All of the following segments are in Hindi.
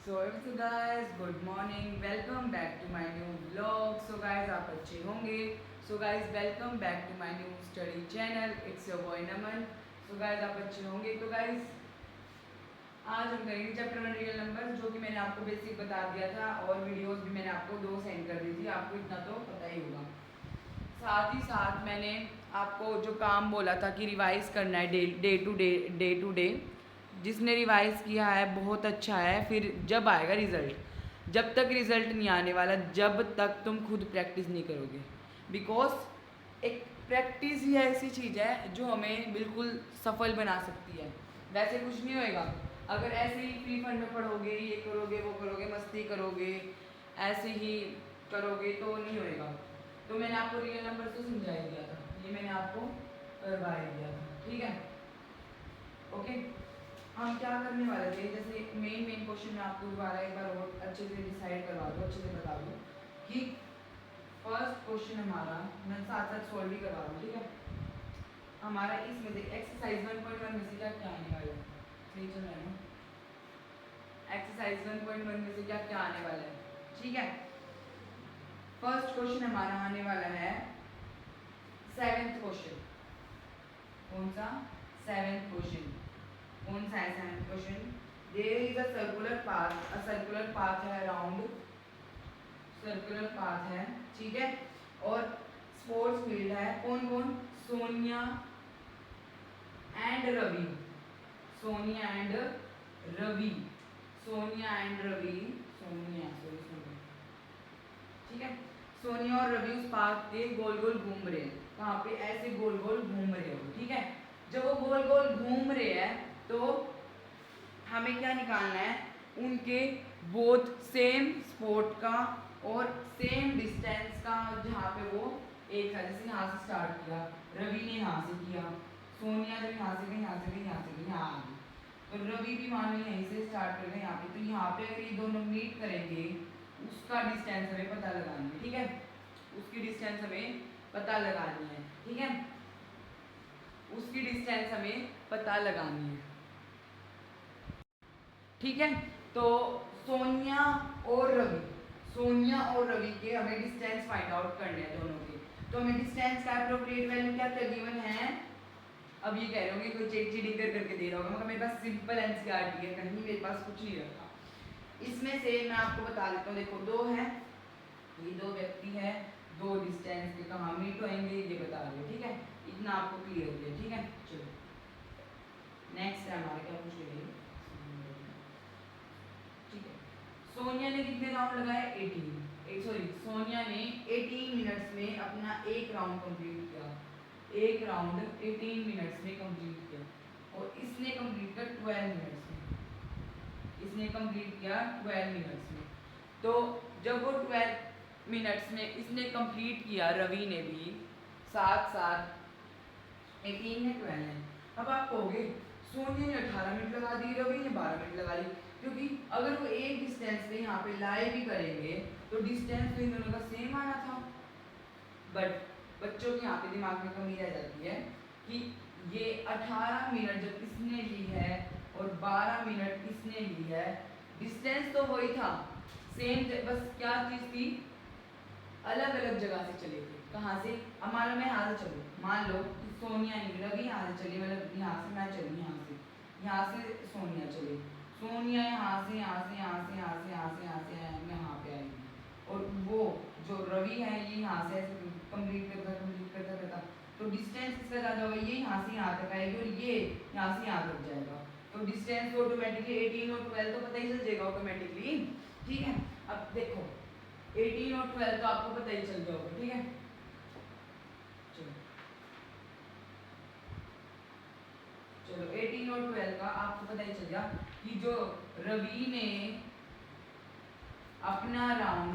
So guys good morning, welcome back to my new vlog. So guys आप अच्छे होंगे। So guys welcome back to my new study channel, it's your boy Naman. So guys आप अच्छे होंगे। तो गाइस आज हम करेंगे चैप्टर 1 रियल नंबर, जो कि मैंने आपको बेसिक बता दिया था और वीडियोस भी मैंने आपको 2 सेंड कर दी थी, आपको इतना तो पता ही होगा। साथ ही साथ मैंने आपको जो काम बोला था कि रिवाइज करना है डे टू डे, जिसने रिवाइज किया है बहुत अच्छा है। फिर जब आएगा रिज़ल्ट, जब तक रिज़ल्ट नहीं आने वाला, जब तक तुम खुद प्रैक्टिस नहीं करोगे। बिकॉज एक प्रैक्टिस ही ऐसी चीज़ है जो हमें बिल्कुल सफल बना सकती है। वैसे कुछ नहीं होएगा अगर ऐसे ही फ्री फंड में पढ़ोगे, ये करोगे वो करोगे, मस्ती करोगे, ऐसे ही करोगे तो नहीं होएगा। तो मैंने आपको रियल नंबर तो समझा ही दिया था, ये मैंने आपको करवा ही दिया था, ठीक है। ओके, हम क्या करने वाले थे, जैसे मेन क्वेश्चन मैं आपको दोबारा एक बार और अच्छे से डिसाइड करवा दूँ, अच्छे से बता दूँ कि फर्स्ट क्वेश्चन हमारा, मैं साथ साथ सॉल्व भी करवा दूँ, ठीक है। हमारा इसमें से एक्सरसाइज 1.1 में से क्या क्या आने वाला है, सही चल रहा है ना। एक्सरसाइज 1.1 में से क्या क्या आने वाला है, ठीक है। फर्स्ट क्वेश्चन हमारा आने वाला है 7th क्वेश्चन। कौन सा 7th क्वेश्चन, कौन सा है 7th question. There is a circular path है अराउंड, सर्कुलर पाथ है, ठीक है। और स्पोर्ट्स फील्ड है, कौन कौन, Sonia and Ravi, Sonia and Ravi, Sonia and Ravi, Sonia sorry Sonia, ठीक है। सोनिया और रवि उस पाथ के गोल गोल घूम रहे हैं, कहाँ पे, ऐसे गोल गोल घूम रहे हो, ठीक है। जब वो गोल गोल घूम रहे हैं तो हमें क्या निकालना है, उनके बोथ सेम स्पॉट का और सेम डिस्टेंस का, जहाँ पे वो एक है। जैसे यहाँ से स्टार्ट किया, रवि ने यहाँ से किया, सोनिया जब यहाँ से गई, यहाँ से गई, यहाँ से गई, यहाँ आ गई, तो रवि भी मान लो यहीं से स्टार्ट कर गए यहाँ पे। तो यहाँ पे अगर ये दोनों मीट करेंगे, उसका डिस्टेंस हमें पता लगानी है, ठीक है। उसकी डिस्टेंस हमें पता लगानी है, ठीक है। उसकी डिस्टेंस हमें पता लगानी है, ठीक है। तो सोनिया और रवि, सोनिया और रवि के हमें डिस्टेंस फाइंड आउट करने हैं दोनों के। तो हमें डिस्टेंस का एप्रोप्रिएट वैल्यू क्या क्या गिवन है। अब ये कह रहे होंगे कोई चीटिंग करके दे रहा होगा, मगर मेरे पास सिंपल एनसीईआरटी है, कहीं मेरे पास कुछ नहीं रखा। इसमें से मैं आपको बता देता हूँ, देखो दो है, ये दो व्यक्ति है, दो डिस्टेंस के कहाँ मीट होंगे ये बता दो, ठीक है। इतना आपको क्लियर हो गया, ठीक है। चलो नेक्स्ट है हमारा, क्या पूछ रही है, ठीक है। सोनिया ने कितने राउंड लगाए, 18, सोनिया ने 18 मिनट्स में अपना एक राउंड कंप्लीट किया, एक राउंड 18 मिनट्स में कंप्लीट किया। और इसने कंप्लीट किया 12 मिनट्स में, इसने कंप्लीट किया 12 मिनट्स में। तो जब वो 12 मिनट्स में इसने कंप्लीट किया, रवि ने भी साथ साथ 18 है 12 है। अब आप कहोगे सोनिया ने 18 मिनट लगा दी, रवि ने 12 मिनट लगा ली, क्योंकि अगर वो एक डिस्टेंस पे यहाँ पे लाई भी करेंगे तो डिस्टेंस तो इन दोनों का सेम आना था। बट बच्चों के यहाँ पे दिमाग में कमी रह जाती है कि ये 18 मिनट जब इसने ली है और 12 मिनट इसने ली है, डिस्टेंस तो वही था सेम, बस क्या चीज़ थी, अलग अलग जगह से चले थे। कहाँ से, अब मान लो मैं यहाँ से चलूँ, मान लो सोनिया नहीं, रवि यहाँ से चली, मतलब यहाँ से मैं चलूँ, यहाँ से सोनिया चली, सोनिया यहाँ से यहाँ से यहाँ से यहाँ से यहाँ से यहाँ से यहाँ पे आएगी, और वो जो रवि है ये यहाँ से ऐसे कंप्लीट करता करता, तो डिस्टेंस किसका ज़्यादा होगा, ये यहाँ से यहाँ तक आएगी और ये यहाँ से यहाँ तक जाएगा। तो डिस्टेंस तो ऑटोमेटिकली 18 और 12 तो पता ही चल जाएगा ऑटोमेटिकली, ठीक है। अब देखो 18 और 12 तो आपको पता ही चल जाओगे, ठीक है। चलो 18 और 12 का आपको पता ही चल गया कि जो रवि ने अपना राउंड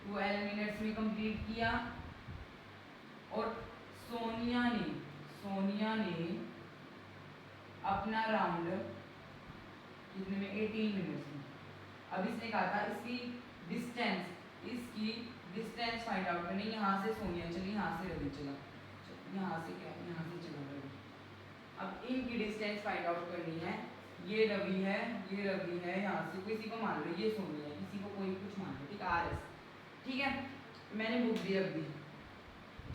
12 मिनट्स में कंप्लीट किया और सोनिया ने अपना राउंड कितने में, 18 मिनट्स में। अब इसने कहा था इसकी डिस्टेंस फाइंड आउट करनी, यहाँ से सोनिया चली, यहाँ से रवि चला, यहाँ से क्या, यहाँ से चला रवि। अब इनकी डिस्टेंस फाइंड आउट करनी है ये रवि है, ये रवि है, यहाँ से किसी को मान लो, ये सोनिया है, किसी को कोई कुछ मान लो, ठीक है, आर एस, ठीक है। मैंने बुक दी अभी,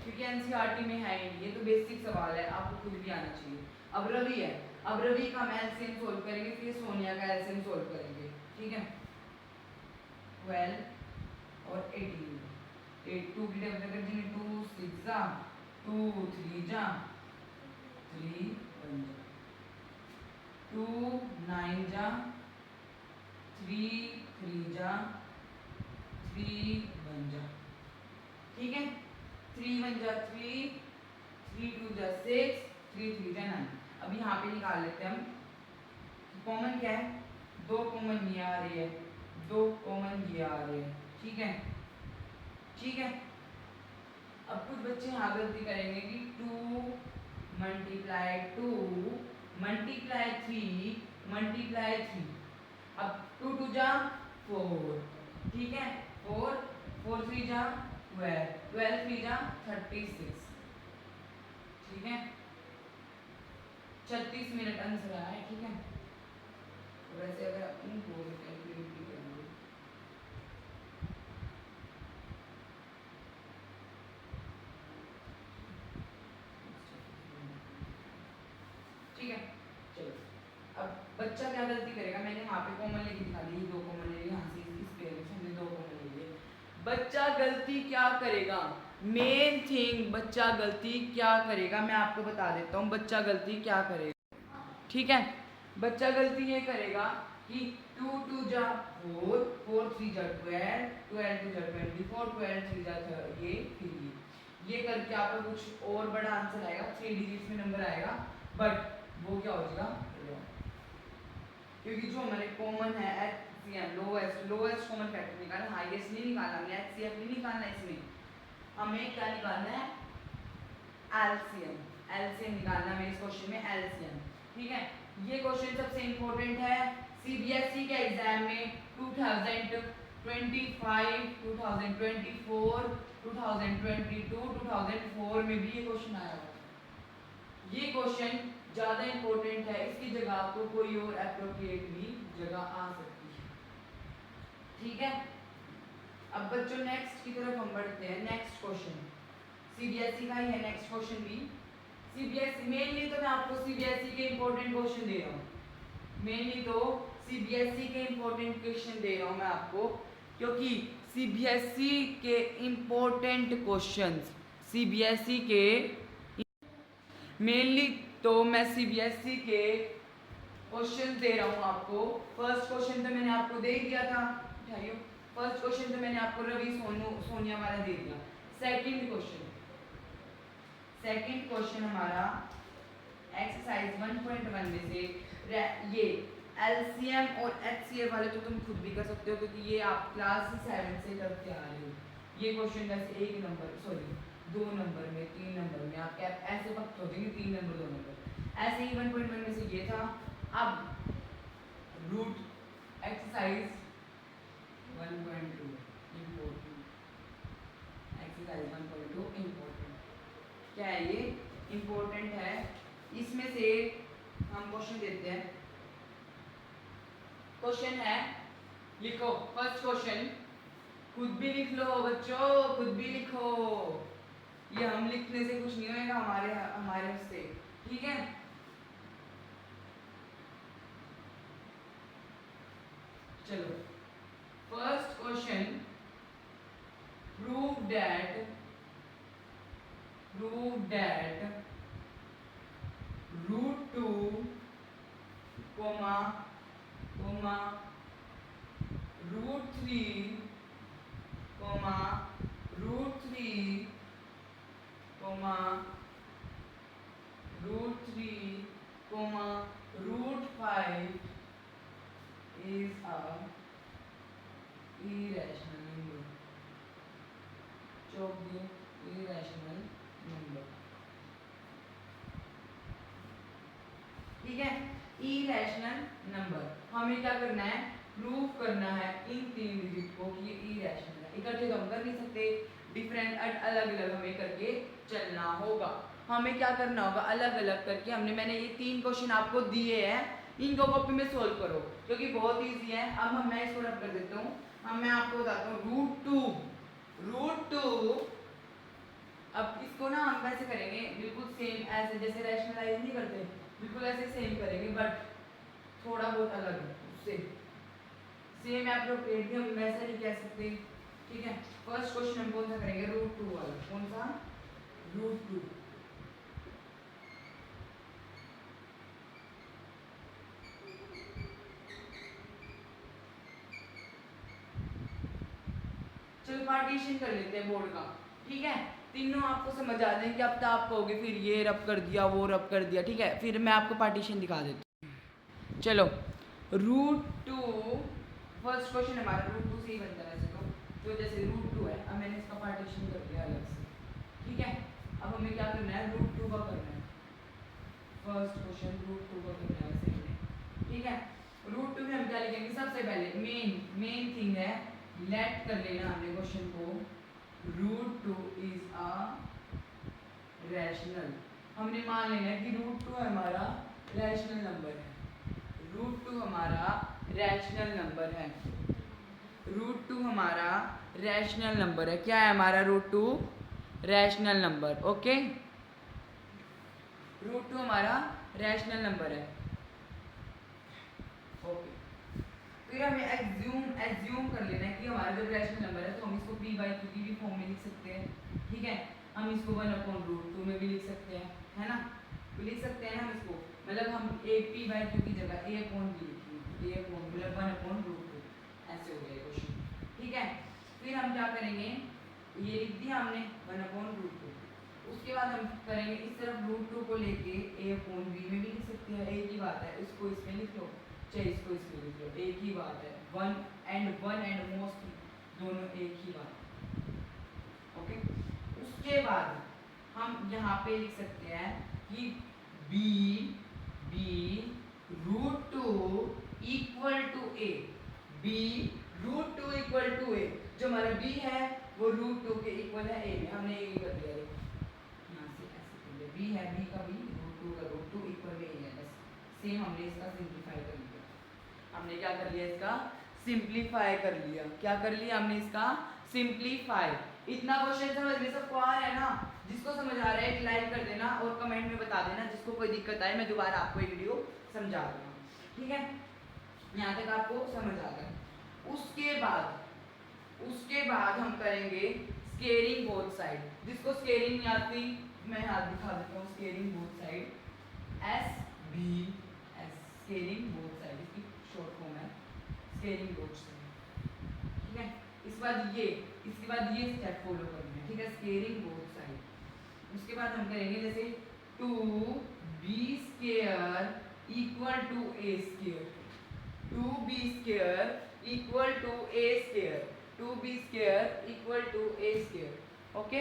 क्योंकि एनसीईआरटी में है ही नहीं, ये तो बेसिक सवाल है, आपको खुद भी आना चाहिए। अब रवि है, अब रवि का हम एलसीएम सोल्व करेंगे, फिर सोनिया का एलसीएम सोल्व करेंगे, ठीक है। 12 और 18, 8 2 की डेवलप कर देंगे, 2 6 जा, 2 3 जा, 3 1 जा, 2 9 जा, 3 3 जा, 3 1 जा, ठीक है। 3 1 जा 3, 3 2 जा 6, 3 3 जा 9। अब यहाँ पे निकाल लेते हैं हम, कॉमन क्या है, 2 कॉमन ये आ रही है, 2 कॉमन ये आ रहे हैं, ठीक है, ठीक है। अब कुछ बच्चे यहाँ गलती करेंगे कि 2 मल्टीप्लाई 2 मल्टीप्लाई 3 मल्टीप्लाई 3, अब 2 2 जा 4, ठीक है, 4 4 3 जा 12, 12 3 जा 36, ठीक है। 36 मिनट आंसर आया है, ठीक है। वैसे अगर अपन को कैलकुलेट भी करेंगे, ठीक है, चलो। अब बच्चा क्या गलती करेगा, मैंने यहाँ पे कॉमन लेके दिखा दी, 2 कॉमन ले लिए, यहाँ से इस पेयर में हमने 2 कॉमन ले लिए। बच्चा गलती क्या करेगा, मेन थिंग, बच्चा गलती क्या करेगा, मैं आपको बता देता हूँ बच्चा गलती क्या करेगा, ठीक है। बच्चा गलती ये करेगा कि 2 2 जा 4, 4 3 जा 12, 12 2 जा 24, 12 3 जा ये, फिर ये करके आपको कुछ और बड़ा आंसर आएगा, 3 डिजिट्स में नंबर आएगा, बट वो क्या हो जाएगा, क्योंकि जो हमारे कॉमन है एचसीएम, लोएस्ट कॉमन फैक्टर निकालना, हाईएस्ट नहीं निकालना, हमने एचसीएफ नहीं निकालना, इसमें हमें क्या निकालना है, एलसीएम, एलसीएम निकालना है इस क्वेश्चन में, एलसीएम, ठीक है। ये क्वेश्चन सबसे इंपॉर्टेंट है सीबीएसई के एग्जाम में 2025, 2024, 2022, 2004 में भी ये क्वेश्चन आया हुआ है। ये क्वेश्चन ज्यादा इंपॉर्टेंट है, इसकी जगह आपको कोई और एप्रोप्रिएट भी जगह आ सकती है, ठीक है। अब बच्चों नेक्स्ट की तरफ हम बढ़ते हैं, नेक्स्ट क्वेश्चन सीबीएसई का ही है, नेक्स्ट क्वेश्चन भी सीबीएसई, मेनली तो मैं आपको सीबीएसई के इंपॉर्टेंट क्वेश्चन दे रहा हूँ, मेनली तो सीबीएसई के इंपॉर्टेंट क्वेश्चन दे रहा हूँ मैं आपको, क्योंकि सीबीएसई के इंपॉर्टेंट क्वेश्चंस, सीबीएसई के मेनली तो मैं सीबीएसई के क्वेश्चन दे रहा हूँ आपको। फर्स्ट क्वेश्चन तो मैंने आपको दे ही दिया था, उठाइए, फर्स्ट क्वेश्चन तो मैंने आपको रवि सोनिया वाला दे दिया। सेकंड क्वेश्चन हमारा एक्सरसाइज 1.1 में से ये एलसीएम और एचसीएफ वाले तो तुम खुद भी कर सकते हो, क्योंकि ये आप क्लास 7 से करते आ रहे हो। ये क्वेश्चन वैसे 1 नंबर, सॉरी 2 नंबर में, 3 नंबर में, आप क्या ऐसे वक्त हो जाएंगे 3 नंबर 2 नंबर, ऐसे ही 1.1 में से ये था। अब root exercise 1.2 important, exercise 1.2 important क्या है, ये इम्पोर्टेंट है। इसमें से हम क्वेश्चन देते हैं, क्वेश्चन है, लिखो फर्स्ट क्वेश्चन, खुद भी लिख लो बच्चों, खुद भी लिखो, ये हम लिखने से कुछ नहीं होगा हमारे से, ठीक है। चलो first question, prove that √2, √3, √5 is a irrational number, चौक दिए, irrational number, ठीक है। इरेशनल नंबर हमें क्या करना है, प्रूव करना है इन 3 डिजिट को कि ये इरेशनल है। इकट्ठे तो हम कर नहीं सकते, डिफरेंट अलग अलग हमें करके चलना होगा। हमें क्या करना होगा, अलग अलग करके मैंने ये 3 क्वेश्चन आपको दिए हैं, इनको कॉपी में सोल्व करो क्योंकि बहुत ईजी है। अब मैं इसको रब कर देता हूँ। अब मैं आपको बताता हूँ रूट टू। अब इसको ना हम वैसे करेंगे बिल्कुल सेम ऐसे जैसे रैशनलाइज नहीं करते, बिल्कुल ऐसे सेम करेंगे बट थोड़ा बहुत अलग है उससे। सेम एप्रोप्रिएट भी हम वैसे नहीं कह सकते, ठीक है। फर्स्ट क्वेश्चन हम कौन सा करेंगे, रूट टू वाला। कौन सा, रूट टू। चलो पार्टीशन कर लेते हैं बोर्ड का, ठीक है। तीनों आपको समझ आ जाएंगे। अब तो आप कहोगे फिर ये रब कर दिया वो रब कर दिया, ठीक है। फिर मैं आपको पार्टीशन दिखा देती हूँ। चलो रूट टू, फर्स्ट क्वेश्चन हमारा रूट टू से ही बनता है वैसे तो जैसे रूट टू है, अब मैंने इसका पार्टीशन कर दिया अलग से, ठीक है। अब हमें क्या करना है, रूट टू का करना है। फर्स्ट क्वेश्चन रूट टू का करना है वैसे हमने, ठीक है। रूट टू में हम क्या लिखेंगे, सबसे पहले मेन थिंग है, लेट कर लेना हमने क्वेश्चन को, root two is a rational. हमने मान लेना है कि रूट टू हमारा रैशनल नंबर है। रूट टू हमारा रैशनल नंबर है। रूट टू हमारा रैशनल नंबर है। क्या है हमारा root two, rational number, okay. Root two हमारा रैशनल नंबर है, ओके। फिर हमें एज्यूम कर लेना है कि हमारा जब रैशनल नंबर है तो हम इसको p बाई क्यू की भी फॉर्म में लिख सकते हैं, ठीक है। हम इसको 1/√2 में भी लिख सकते हैं, है ना, लिख सकते हैं हम इसको। मतलब हम a p बाई क्यू की जगह a अपॉन b लिखेंगे, a अपॉन मतलब 1/√2, ऐसे हो गया क्वेश्चन, ठीक है। फिर हम क्या करेंगे, ये लिख दिया हमने 1/√2। उसके बाद हम करेंगे इस तरफ रूट टू को लेके a अपॉन b में भी लिख सकते हैं, एक ही बात है। इसको इसमें लिख लो चाहे इसको इसमें लिख लो, एक ही बात है। वन एंड मोस्ट दोनों एक ही बात है, ओके। उसके बाद हम यहाँ पे लिख सकते हैं कि b root two equal to a, b root two equal to a। जो हमारा b है वो रूट टू के इक्वल है a में, हमने ये कर दिया, यहाँ से ऐसे कर दिया, b है, b का b, रूट टू का रूट टू इक्वल में a है, बस सेम हमने इसका सिंप्लीफाई कर लिया। हमने क्या कर लिया, इसका सिंप्लीफाई कर लिया। क्या कर लिया हमने, इसका सिंप्लीफाई। इतना क्वेश्चन समझ में सबको आ रहा है ना, जिसको समझ आ रहा है एक लाइक कर देना और कमेंट में बता देना, जिसको कोई दिक्कत आए मैं दोबारा आपको ये वीडियो समझा दूंगा, ठीक है। यहाँ तक आपको समझ आ गया। उसके बाद हम करेंगे स्केलिंग बोथ साइड। जिसको स्केलिंग नहीं आती मैं हाथ दिखा देता हूँ, scaling both side, SBS, scaling both side इसकी शॉर्ट फॉर्म है, स्केलिंग बोथ साइड, ठीक है। इसके बाद ये स्टेप फॉलो करना है, ठीक है, स्केलिंग बोथ साइड। उसके बाद हम करेंगे जैसे 2b² equal to a square, 2b² equal to a square, 2b² equal to a square, okay.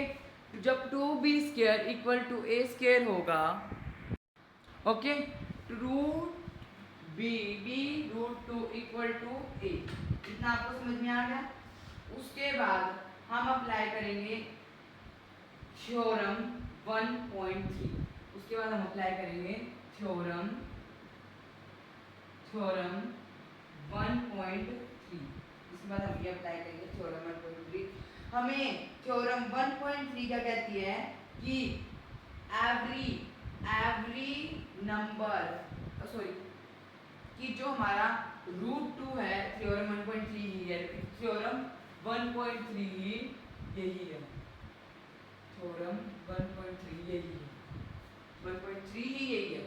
जब 2b² equal to a square होगा, okay, root b root two equal to a, इतना आपको समझ में आ गया। उसके बाद हम अप्लाई करेंगे थ्योरम 1.3। उसके बाद हम अप्लाई करेंगे थ्योरम 1.3। इसके बाद हम ये अप्लाई करेंगे थ्योरम 1.3। हमें थ्योरम 1.3 क्या कहती है कि एवरी नंबर, सॉरी, कि जो हमारा रूट टू है थ्योरम 1.3 ही है, थ्योरम 1.3 ही यही है, थ्योरम 1.3 यही है, 1.3 ही यही है।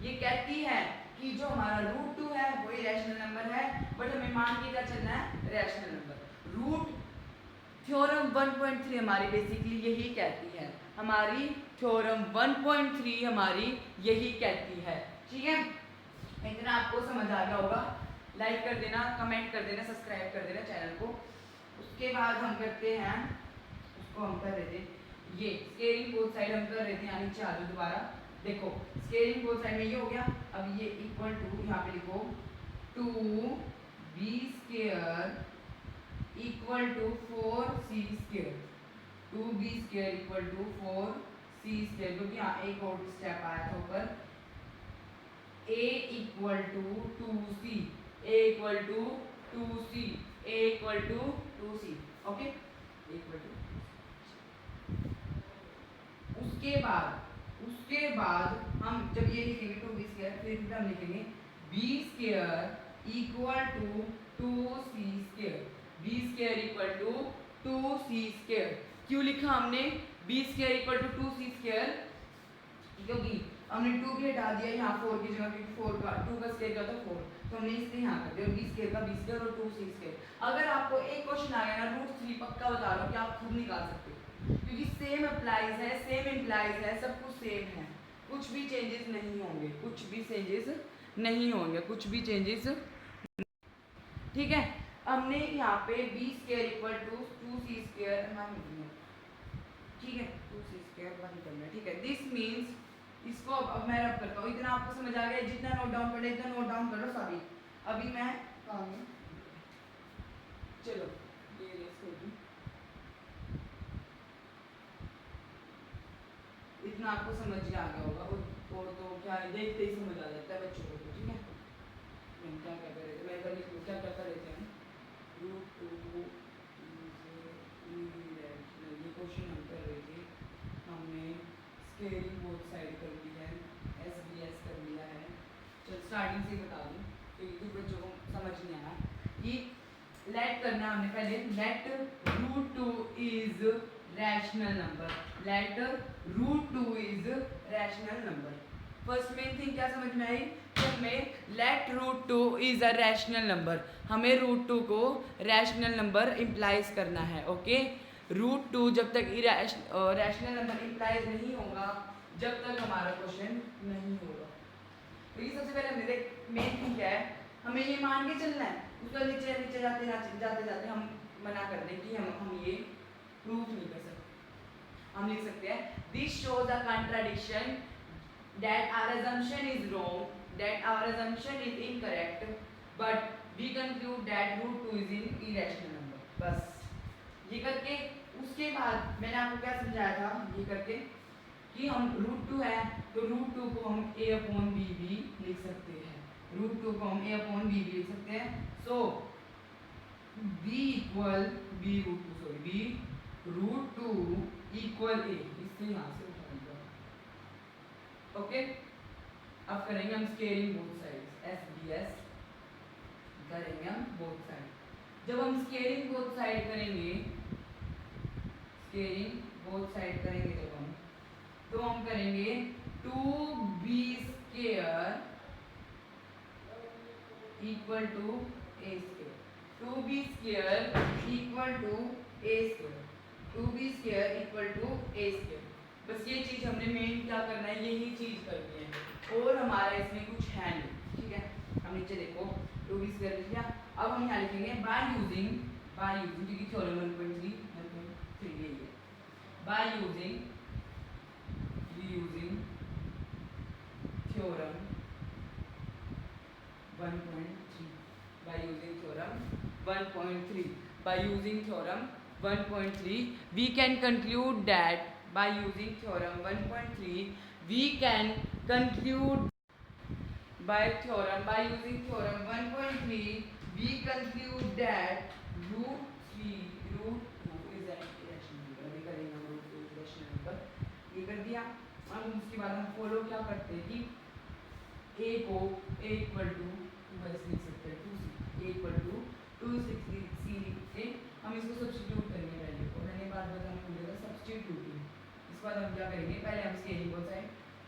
ये कहती है कि जो हमारा रूट टू है वही रैशनल नंबर है, बट हमें मान के क्या चलना है, रैशनल नंबर। रूट थ्योरम 1.3 हमारी बेसिकली यही कहती है, हमारी थ्योरम 1.3 हमारी यही कहती है, ठीक है। इतना आपको समझ आ गया होगा। लाइक कर देना, कमेंट कर देना, सब्सक्राइब कर देना चैनल को। उसके बाद हम करते हैं, उसको हम कर रहे थे ये स्केलिंग बोथ साइड हम कर रहे थे, यानी चालू दोबारा देखो, स्केलिंग बोथ साइड में ये हो गया। अब ये इक्वल टू यहाँ पे लिखो 2b² equal to 4c², 2b² equal to 4c², क्योंकि यहाँ एक और स्टेप आया था ऊपर, a equal to 2c, a equal to 2c, a equal to 2c, okay, equal to. उसके बाद हम जब ये लिखेंगे 2b², फिर हम लिखेंगे b² equal to 2c², b² equal to 2c²। क्यों लिखा हमने b² इक्वल टू 2c²? क्योंकि हमने 2 भी हटा दिया यहाँ 4 की जगह, क्योंकि 4 का 2 का स्क्वायर क्या होता है 4, तो हमने इसलिए यहाँ कर दिया b² का b² और 2c²। अगर आपको एक क्वेश्चन आ गया ना √3 पक्का बता रहा हूँ कि आप खुद निकाल सकते हो, क्योंकि सेम अप्लाइज है, सेम इम्प्लाइज है, सब कुछ सेम है, कुछ भी चेंजेस नहीं होंगे, कुछ भी चेंजेस नहीं होंगे, कुछ भी चेंजेस, ठीक है। हमने यहाँ पे b² इक्वल टू 2c², ठीक है, 2c² बंद करना है, ठीक है। दिस मीन्स इसको अब मैं रब करता हूँ, इतना आपको समझ आ गया, जितना नोट डाउन पड़े इतना नोट डाउन कर लो सारी। अभी मैं चलो ये रेस कर दूँ, इतना आपको समझ ही आ गया होगा, और तो क्या देखते ही समझ आ जाता है बच्चों को, ठीक है। हम क्या कर रहे थे, मैं इधर लिख लूँ, क्या कर रहे थे हम, √2 ये क्वेश्चन हम कर रहे थे, हमने स्केलिंग बोथ साइड कर दी है, SBS कर लिया है। चल स्टार्टिंग से बता दूँ क्योंकि कुछ बच्चों को समझ नहीं आया कि लेट करना हमने पहले, let √2 is rational number, let √2 is rational number. First main thing क्या समझ में आई कि हमें let √2 is a rational number, हमें √2 को रैशनल नंबर इम्प्लाइज करना है, ओके। √2 जब तक रैशनल नंबर इम्प्लाइज नहीं होगा, जब तक हमारा क्वेश्चन नहीं होगा। तो ये सबसे पहले मेरे मेन थिंग क्या है, हमें ये मान के चलना है, उसका नीचे नीचे जाते हम मना कर दें कि हम ये प्रूफ नहीं कर सकते। हम लिख सकते हैं this shows a contradiction that our assumption is wrong, that our assumption is incorrect, but we conclude that √2 is an irrational number। बस ये करके उसके बाद मैंने आपको क्या समझाया था, ये करके कि हम √2 है तो √2 को हम a/b भी लिख सकते हैं, √2 को हम a/b भी लिख सकते हैं। सो b इक्वल √2 इक्वल a, इससे यहाँ से ओके। अब करेंगे हम स्केलिंग बोथ साइड्स, SBS करेंगे हम बोथ साइड। जब हम स्केलिंग बोथ साइड करेंगे, स्केलिंग बोथ साइड करेंगे जब हम, तो हम करेंगे 2b² equal to a², 2b² equal to a², 2b² equal to a²। बस ये चीज हमने मेन क्या करना है, यही चीज करनी है, और हमारा इसमें कुछ है नहीं, ठीक है। हम नीचे देखो 2b² लिख लिया। अब हम यहाँ लिखेंगे बाय यूजिंग क्योंकि थ्योरम 1.3 यही है, by using theorem 1.3, by using theorem 1.3 we can conclude that by using theorem 1.3 we can conclude by using theorem 1.3 we conclude that √2 is an irrational number। ये करेंगे हम √2 irrational number, ये कर दिया। अब उसके बाद हम फॉलो क्या करते हैं कि a को a इक्वल टू बस लिख सकते हैं 2c, a equal to 2c लिख के हम इसको सब्स्टिट्यूट करेंगे वैल्यू को, मैंने बात बताना भूलेगा, सब्स्टिट्यूटिंग। इसके बाद हम क्या करेंगे, पहले हम स्केलिंग बोथ साइड,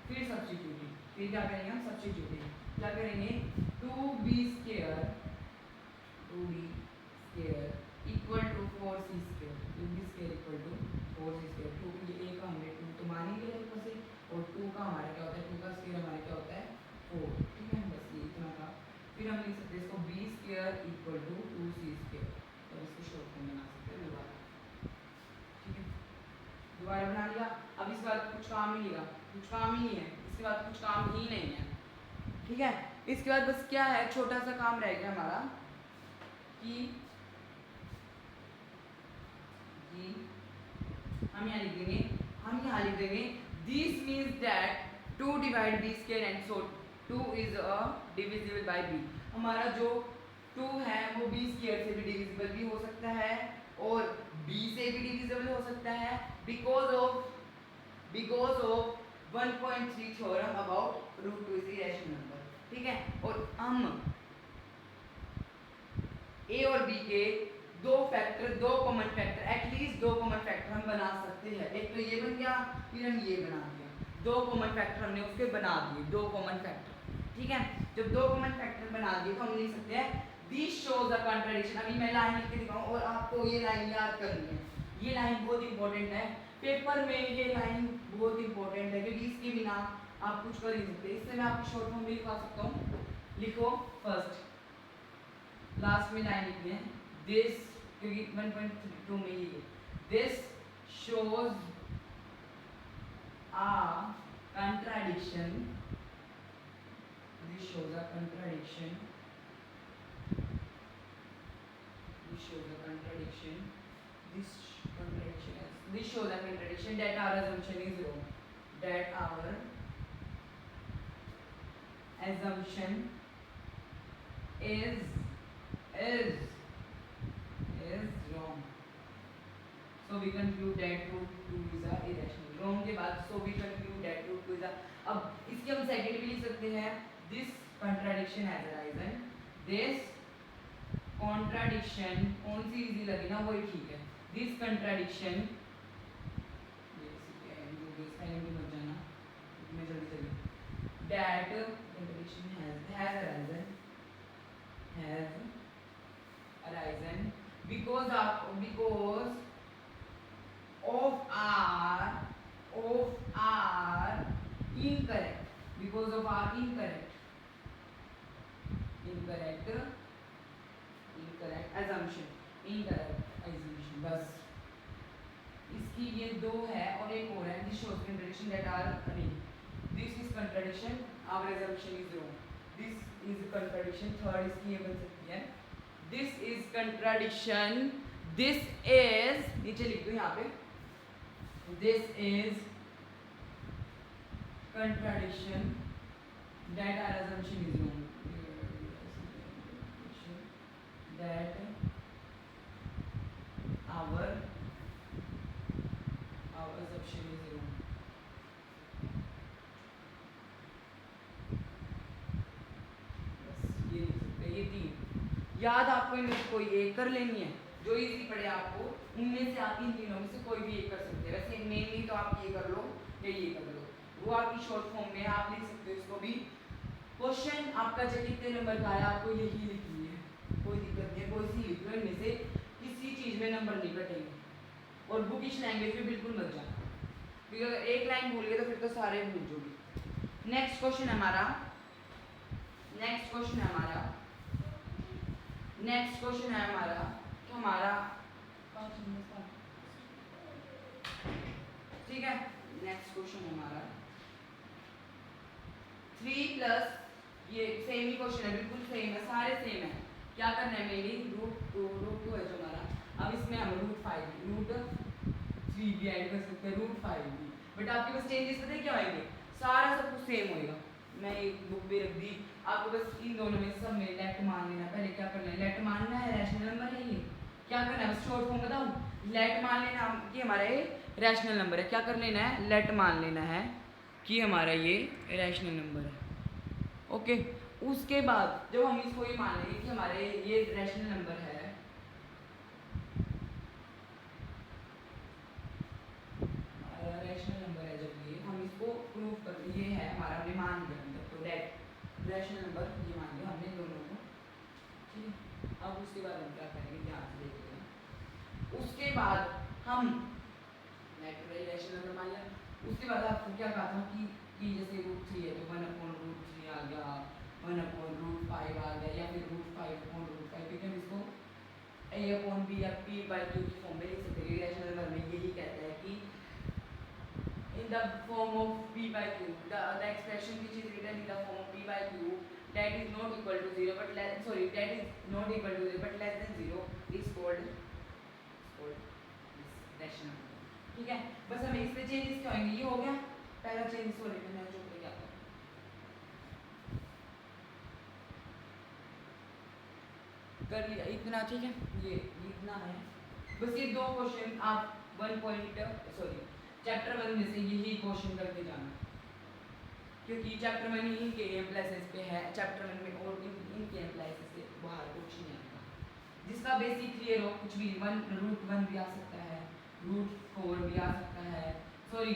फिर सब्स्टिट्यूटिंग, फिर क्या करेंगे हम सब्स्टिट्यूटिंग, क्या करेंगे 2b² equal to 4c², 2b² equal to 4c²। 2 a का हमने 2 तो मान ही लिया ऊपर से, और 2 का हमारा क्या होता है, 2 का स्क्वायर हमारा क्या होता है 4, ठीक है। बस ये इतना था। फिर हम लिख सकते हैं इसको b² इक्वल टू 2c², और इसको शॉर्ट फॉर्म बना सकते हैं दोबारा, ठीक है। दोबारा बना लिया। अब इसके बाद कुछ काम ही नहीं, कुछ काम ही नहीं है, इसके बाद कुछ काम ही नहीं है, ठीक है। इसके बाद बस क्या है, छोटा सा काम रह गया हमारा कि हम यहाँ लिख देंगे this means that 2 divide b² and so 2 is a divisible by b। हमारा जो 2 है वो b स्क्वायर से भी डिविजिबल भी हो सकता है और b से भी डिविजिबल हो सकता है because of 1.3 theorem about root 2 is irrational number. ठीक है, और हम a और b के दो कॉमन फैक्टर, एटलीस्ट दो कॉमन फैक्टर हम बना सकते हैं। एक तो ये बन गया, फिर हम ये बना दिया, दो कॉमन फैक्टर हमने उसके बना दिए, दो कॉमन फैक्टर। ठीक है, जब दो कॉमन फैक्टर बना दिए तो हम लिख सकते हैं दिस शोज अ कॉन्ट्रडिक्शन। अभी मैं लाइन लिख के दिखाऊं और आपको ये लाइन याद करनी है। ये लाइन बहुत इंपॉर्टेंट है, पेपर में ये लाइन बहुत इंपॉर्टेंट है क्योंकि इसके बिना आप कुछ कर नहीं सकते। इससे मैं आपको शॉर्ट फॉर्म में लिखवा सकता हूँ। लिखो फर्स्ट, लास्ट में लाइन लिखनी है दिस, क्योंकि 1.2 में ही है, this shows a contradiction, this shows a contradiction, this shows a contradiction, this shows a contradiction that our assumption is wrong, that our assumption is wrong, so we conclude that root 2 is a irrational। wrong के बाद so we conclude that root 2 is a, अब इसके हम सेकंड भी लिख सकते हैं this contradiction has arisen, this contradiction, कौन सी इजी लगी ना वही ठीक है, this contradiction, that contradiction has arisen because of our incorrect, because of our incorrect assumption, बस इसकी ये दो है और एक और है this shows contradiction that are नहीं, this is contradiction, our assumption is wrong, this is contradiction, third इसकी ये बन सकती है this is contradiction, this is, नीचे लिख दो यहाँ पे, this is contradiction that our assumption is wrong, that our assumption is wrong। बस ये लिख सकते हैं, ये तीन याद आपको इनमें कोई एक कर लेनी है, जो इजी पड़े आपको उनमें से आप इन तीनों में से कोई भी एक कर सकते हैं। वैसे मेनली तो आप ये कर लो या ये कर लो, वो आपकी शॉर्ट फॉर्म में आप लिख सकते हो इसको भी। क्वेश्चन आपका जो कितने नंबर का है आपको यही लिखनी है, कोई दिक्कत नहीं है, कोई सी लिख लो, इनमें से किसी चीज में नंबर नहीं कटेंगे। और बुकिश लैंग्वेज में बिल्कुल मत जाना, क्योंकि अगर एक लाइन भूल गए तो फिर तो सारे भूल जाओगे। नेक्स्ट क्वेश्चन है हमारा, ठीक है, नेक्स्ट क्वेश्चन है हमारा 3 प्लस, ये सेम ही क्वेश्चन है, बिल्कुल सेम है, सारे सेम है। क्या करना है मेरी, रूट टू है जो हमारा, अब इसमें हम रूट 3 भी ऐड कर सकते हैं, रूट 5 भी, बट आपके पास चेंजेस पता है क्या आएंगे, सारा सब कुछ सेम होएगा। मैं एक बुक भी रख दी, आपको बस इन दोनों में सब में लेट मान लेना। पहले क्या करना है, लेट मानना है, रैशनल नंबर है ये, क्या करना है शॉर्ट फॉर्म बताऊं, लेट मान लेना कि हमारा ये रैशनल नंबर है, क्या कर लेना है, लेट मान लेना है कि हमारा ये रैशनल नंबर है। ओके, उसके बाद जब हम इसको ये मान लेंगे कि हमारे ये रैशनल नंबर है, रैशनल नंबर है, जब ये हम इसको प्रूव कर, ये है हमारा, हमने मान लिया मतलब, तो डेट रैशनल नंबर ये मान लिया हमने दोनों को। ठीक है, अब उसके बाद हम क्या करेंगे, ध्यान से देखिएगा। उसके बाद हम नेचुरल रैशनल नंबर मान लिया, उसके बाद आपको क्या कहा था कि जैसे रूट 3 है तो 1/√3 आ गया, 1/√5 आ गया, या फिर √5/√5, क्योंकि हम इसको a/b या p/q की फॉर्म में लिख सकते हैं। रैशनल नंबर में यही कहता है कि in the form of p/q, the expression which is written in the form of p/q that is not equal to 0 but less, sorry, that is not equal to 0 but less than 0 is called rational. ठीक है, बस हमें इस पे चेंजेस क्या होंगे, ये हो गया पहला चेंज, सॉरी मैंने जो किया कर लिया इतना, ठीक है, ये इतना है। बस ये 2 क्वेश्चन आप 1 चैप्टर 1 में से यही क्वेश्चन करके जाना, क्योंकि चैप्टर 1 इनके एम्प्लाइसेस पे है, चैप्टर 1 में और इनके एम्प्लाइसेस से बाहर कुछ नहीं आएगा। जिसका बेसिक क्लियर हो, कुछ भी √1 भी आ सकता है, √4 भी आ सकता है, सॉरी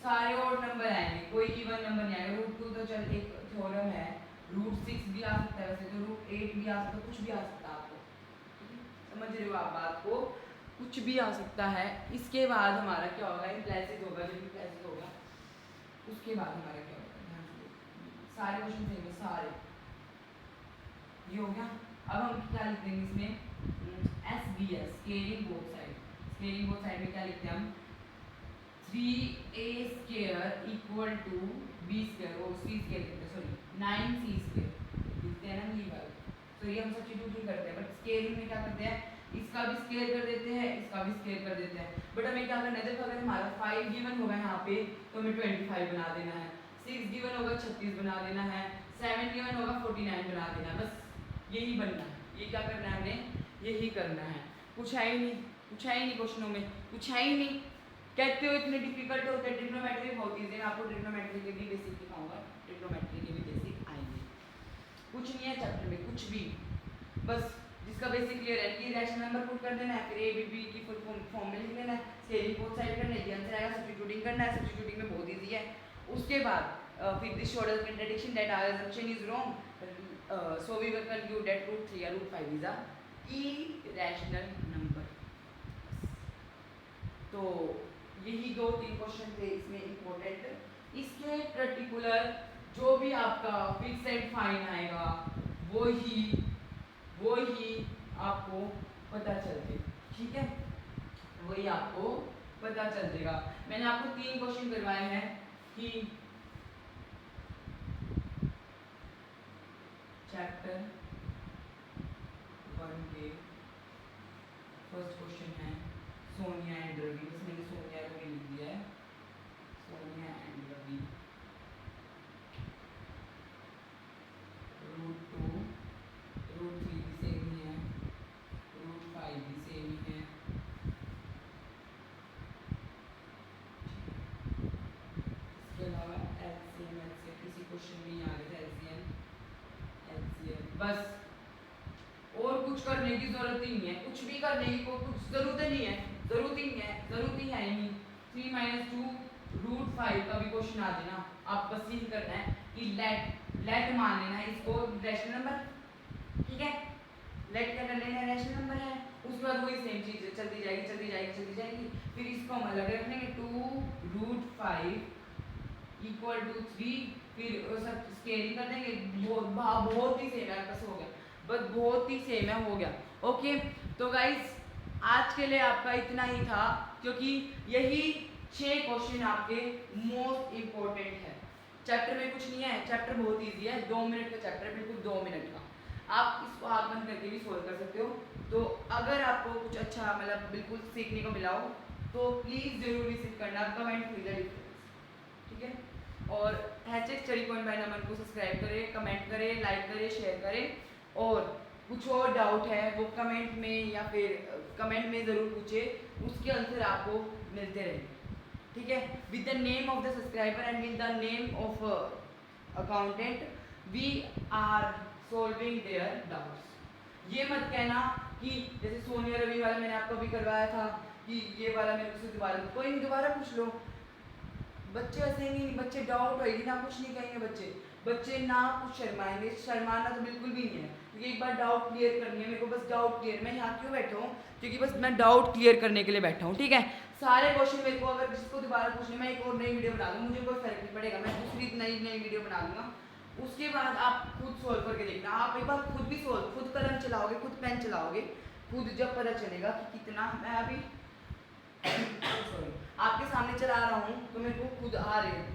सारे ऑड नंबर आएंगे, कोई इवन नंबर नहीं आएगा। √2 तो चल एक थ्योरम है, √6 भी आ सकता है, वैसे तो √8 भी आ सकता है, कुछ भी आ सकता है आपको, समझ रहे हो आप बात को, कुछ भी आ सकता है। इसके बाद हमारा क्या होगा, इम्प्लाइसिस होगा, जब इम्प्लाइसिस होगा उसके बाद हमारा क्या होगा, सारे क्वेश्चन देंगे सारे, ये हो गया। अब हम क्या लिख देंगे इसमें, SBS scaling both side, scaling both side में क्या लिखते हैं हम, 3a square equal to b square, और c स्क्वायर लिखते हैं, सॉरी 9c स्क्वायर लिखते हैं ना, ये वाला, तो ये हम सब्स्टिट्यूट करते हैं, बट स्केलिंग में क्या करते हैं, इसका भी स्क्वायर कर देते हैं, इसका भी स्क्वायर कर देते हैं, बट हमें क्या करना है, जब अगर हमारा 5 गिवन होगा यहाँ पे तो हमें 25 बना देना है, 6 गिवन होगा 36 बना देना है, 7 गिवन होगा 49 बना देना है, बस यही बनना है, ये क्या करना है हमें, यही करना है, कुछ है ही नहीं, कुछ है ही नहीं क्वेश्चनों में, कुछ है ही नहीं। कहते हो इतने डिफिकल्ट होते हैं, ट्रिग्नोमेट्री बहुत ईजी है, आपको ट्रिग्नोमेट्री के भी बेसिक दिखाऊंगा, ट्रिग्नोमेट्री के भी बेसिक आएंगे, कुछ नहीं है चैप्टर में, कुछ भी, बस जिसका बेसिक क्लियर है कि रैशनल नंबर पुट कर देना है, फिर a b की फुल फॉर्म में लिख लेना है, स्केलिंग बोथ साइड करना है, आंसर आएगा, सब्स्टिट्यूटिंग करना है, सब्स्टिट्यूटिंग में बहुत इजी है। उसके बाद फिर this shows contradiction that our assumption is wrong, so we will conclude that √3 or √5 is a irrational number। तो यही 2-3 क्वेश्चन थे इसमें इम्पोर्टेंट। इसके पर्टिकुलर जो भी आपका फिक्स एंड फाइन आएगा वो ही आपको पता चल जाएगा, ठीक है, वही आपको पता चल जाएगा। मैंने आपको 3 क्वेश्चन करवाए हैं कि चैप्टर 1 के फर्स्ट क्वेश्चन है सोनिया एंड रवि, बस मैंने सोनिया रवि लिख दिया है, सोनिया एंड रवि, √2 √3 भी सेम ही है, √5 भी सेम ही है, इसके अलावा एलसीएम किसी क्वेश्चन में आ रहा है, एलसीएम बस, और कुछ करने की जरूरत ही नहीं है, कुछ भी करने की कुछ जरूरत नहीं है, जरूरत ही है नहीं। 3 - 2 √5 का भी क्वेश्चन आ जाए ना, आप बस यही करना है कि लेट मान लेना है इसको रैशनल नंबर, ठीक है, लेट क्या कर लेना है, रैशनल नंबर है, उसके बाद वही सेम चीज चलती जाएगी, फिर इसको हम अलग रख लेंगे, 2 √5 इक्वल टू 3, फिर सब स्केलिंग कर देंगे, बहुत ही सेम है, बस हो गया, बस बहुत ही सेम है, हो गया। ओके, तो गाइज आज के लिए आपका इतना ही था, क्योंकि यही 6 क्वेश्चन आपके मोस्ट इम्पोर्टेंट है, चैप्टर में कुछ नहीं है, चैप्टर बहुत इजी है, 2 मिनट का चैप्टर है, बिल्कुल 2 मिनट का, आप इसको आँख बंद करके भी सोल्व कर सकते हो। तो अगर आपको कुछ अच्छा मतलब बिल्कुल सीखने को मिला हो तो प्लीज़ जरूर विजिट करना, कमेंट विद द डिफरेंस, ठीक है, और #StudyPoint को सब्सक्राइब करें, कमेंट करें, लाइक करें, शेयर करें, और कुछ और डाउट है वो कमेंट में या फिर कमेंट में ज़रूर पूछे, उसके आंसर आपको मिलते रहेंगे, ठीक है, with the name of the subscriber and with the name of accountant we are solving their doubts. ये मत कहना कि जैसे सोनिया रवि वाला मैंने आपको भी करवाया था कि ये वाला मेरे को दोबारा, कोई नहीं, दोबारा पूछ लो, बच्चे ऐसे नहीं, बच्चे डाउट होएगी ना, कुछ नहीं कहेंगे बच्चे ना कुछ शर्माएंगे, शर्माना तो बिल्कुल भी नहीं है, क्योंकि एक बार डाउट क्लियर करनी है, मेरे को बस डाउट क्लियर, मैं यहाँ क्यों बैठा हूँ, क्योंकि बस मैं डाउट क्लियर करने के लिए बैठा हूँ, ठीक है, सारे क्वेश्चन मेरे को अगर जिसको दोबारा पूछने, मैं एक और नई वीडियो बना दूँ, मुझे कोई फर्क नहीं पड़ेगा, मैं दूसरी नई वीडियो बना दूँगा, उसके बाद आप खुद सोल्व करके देखना, आप एक बार खुद भी सोल्व, खुद कलम चलाओगे, खुद पेन चलाओगे, खुद जब पता चलेगा कि कितना, मैं अभी सॉरी आपके सामने चला रहा हूँ तो मेरे को खुद आ रहे हैं,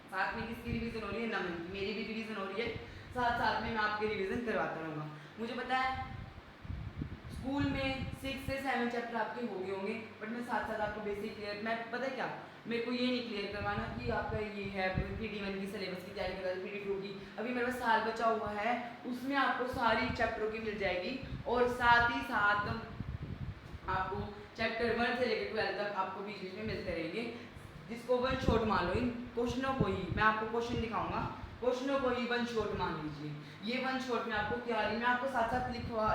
साथ में किसकी रिवीजन हो रही है, नमन की, मेरी भी रिवीजन हो रही है, साथ में मैं आपके रिवीजन करवाता रहूँगा। मुझे पता है स्कूल में 6 से 7 चैप्टर आपके हो गए होंगे, बट मैं साथ साथ आपको बेसिक क्लियर, मैं पता है क्या, मेरे को ये नहीं क्लियर करवाना कि आपका ये है PD1 की सिलेबस की तैयारी कर रहा है, PD2 की, अभी मेरे पास साल बचा हुआ है, उसमें आपको सारी चैप्टरों की मिल जाएगी और साथ ही साथ आपको चैप्टर 1 से लेकर 12 तक आपको बीच बीच में मिलते रहेंगे, जिसको वन शॉट मान लो। इन क्वेश्चनों को ही मैं आपको क्वेश्चन दिखाऊंगा, क्वेश्चनों को ही वन शॉट मान लीजिए। ये वन शॉट में आपको तैयारी मैं आपको साथ साथ लिखवा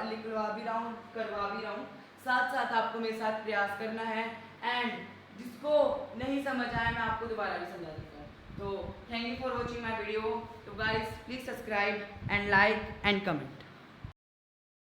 भी रहा हूँ, करवा भी रहा हूँ, साथ साथ आपको मेरे साथ प्रयास करना है। एंड जिसको नहीं समझ आया मैं आपको दोबारा भी समझा देता हूँ। तो thank you for watching my video. तो guys please subscribe and like and comment.